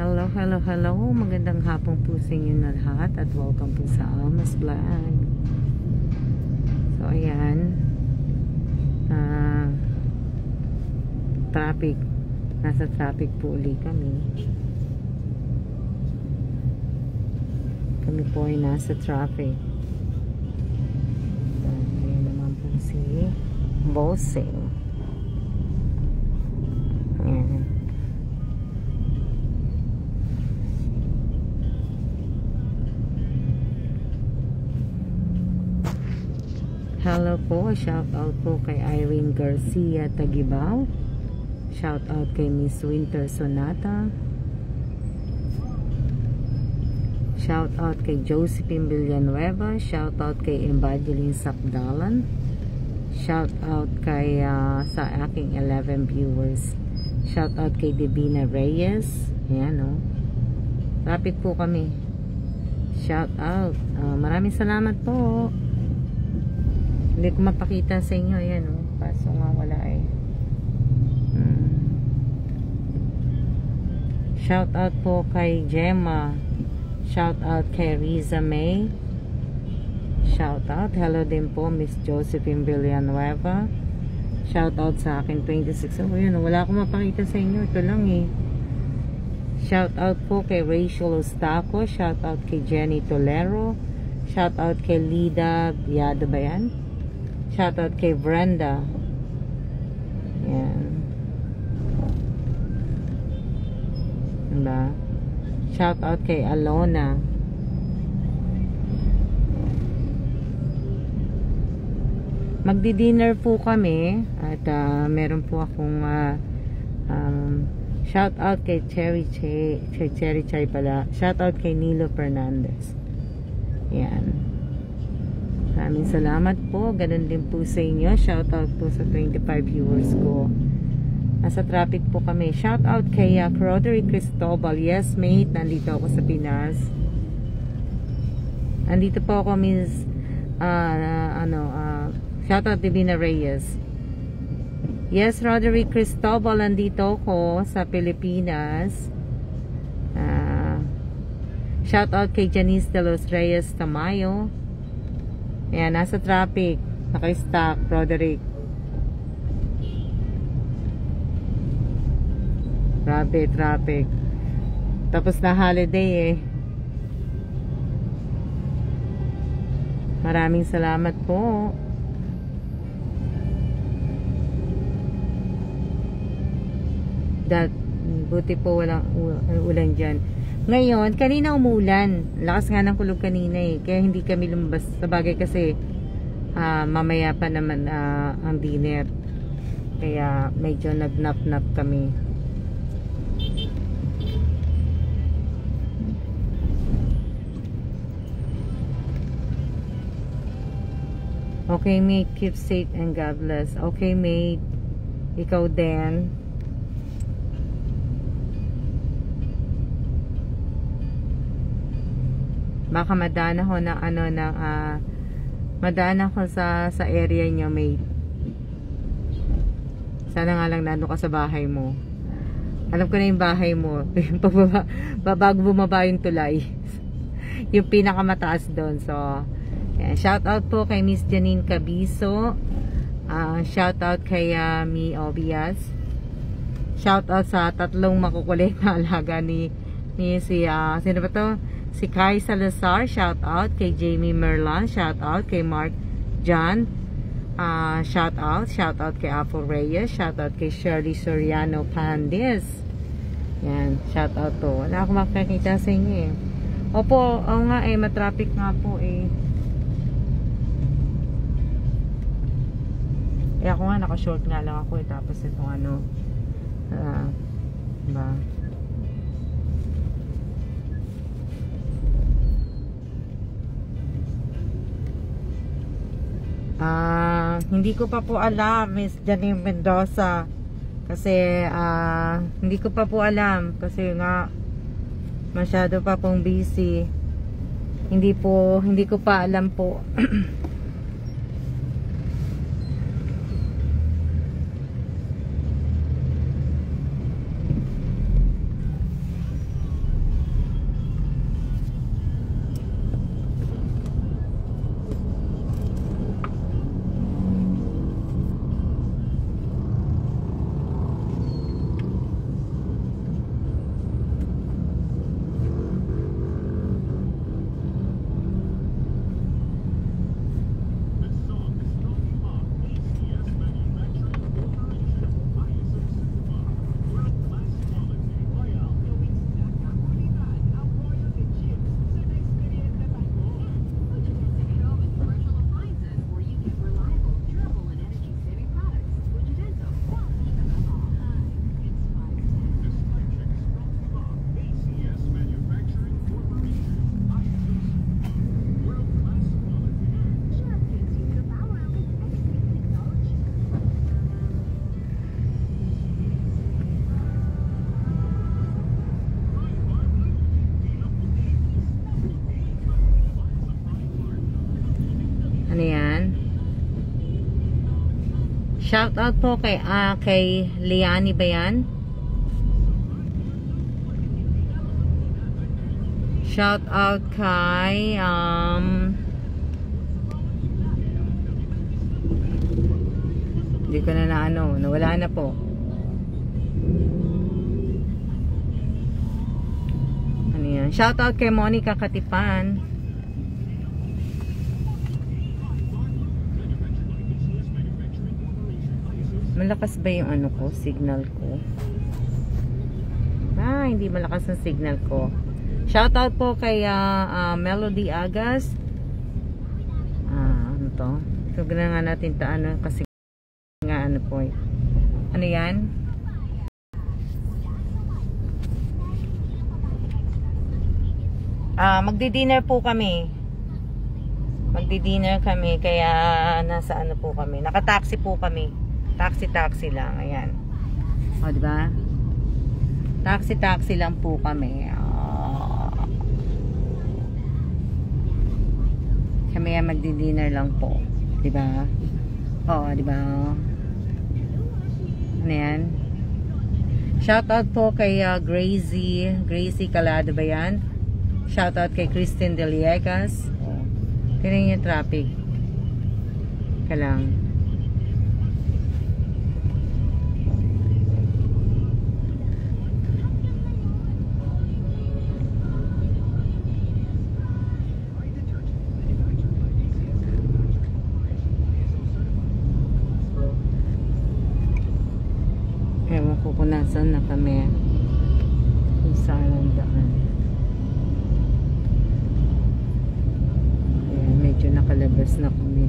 Hello, hello, hello. Magandang hapon po sa inyo na lahat at welcome po sa Almas Vlog. So, ayan. Traffic. Nasa traffic po uli kami. Kami po ay nasa traffic. Ayan naman po si Bossing. Ayan. Hello po, shout out po kay Irene Garcia Tagibaw. Shout out kay Miss Winter Sonata. Shout out kay Josephine Villanueva. Shout out kay Evangeline Sapdalan. Shout out kay sa aking 11 viewers. Shout out kay Divina Reyes. Ayan o. Rapid po kami. Shout out. Maraming salamat po. Hindi ko mapakita sa inyo. Ayan o. Kaso nga wala eh. Shout out po kay Gemma. Shout out kay Riza May. Shout out. Hello din po Miss Josephine Villanueva. Shout out sa akin 26. Oh, yun, wala akong mapakita sa inyo. Ito lang eh. Shout out po kay Rachel Ostaco. Shout out kay Jenny Tolero. Shout out kay Lida Biado ba yan? Shout out kay Brenda. Yan. Diba? Shout out kay Alona. Magdi-dinner po kami at meron po akong shout out kay Cherry Chai pala. Shout out kay Nilo Fernandez. Yan. Maraming salamat po. Ganun din po sa inyo. Shout out po sa 25 viewers ko. Nasa traffic po kami. Shout out kay Roderick Cristobal. Yes mate, nandito ako sa Pinas. Nandito po ako Miss shout out Divina Reyes. Yes, Roderick Cristobal, nandito ako sa Pilipinas. Shout out kay Janice de los Reyes Tamayo. Ayan, nasa traffic. Naka-stack, Roderick. Grabe, traffic. Tapos na holiday eh. Maraming salamat po. Buti po walang ulan dyan. Ngayon, kanina umulan. Lakas nga ng kulog kanina eh. Kaya hindi kami lumabas. Sabagay kasi mamaya pa naman ang dinner. Kaya medyo nag-nap-nap kami. Okay mate, keep safe and God bless. Okay mate, ikaw din. Baka madaan ako ng madaan ako sa area nyo mate. Sana nga lang nandun ka sa bahay mo. Alam ko na yung bahay mo. Bago bumaba yung tulay. Yung pinakamataas doon. So yeah. Shout out po kay Miss Janine Cabiso. Shout out kay Mi Obias. Shout out sa tatlong makukulit na alaga ni sino ba to? Si Kai Salazar, shout out kay Jamie Merlan, shout out kay Mark John, shout out kay Apple Reyes, shout out kay Shirley Soriano Pandis. Yan, shout out to. Wala akong makakita sa inyo eh. Opo, oo nga eh, matraffic nga po eh. Eh ako nga, naka-short nga lang ako eh, tapos itong diba? Hindi ko pa po alam Miss Janine Mendoza kasi hindi ko pa po alam kasi nga masyado pa pong busy. Hindi ko pa alam po. Shout out po kay Liani ba yan? Shout out kay hindi ko na nawala na po. Ano yan? Shout out kay Monica Katipan. Malakas ba yung signal ko? Hindi malakas ang signal ko. Shout out po kay Melody Agas. Ano to? So, gana nga natin kasi nga po. Ano yan? Magdi-dinner po kami. Magdi-dinner kami kaya nasa po kami. Naka-taxi po kami. Taxi lang, ayan. O, diba? Taxi lang po kami. Kami magdi-dinner lang po. Diba? O, diba? Ano yan? Shoutout po kay Gracie Calado ba yan? Shoutout kay Christine Deliegas. Tingnan yung traffic. Kalang. Ewan ko kung nasan na kami. Kung saan ang daan. Ayan, medyo nakalabas na kami.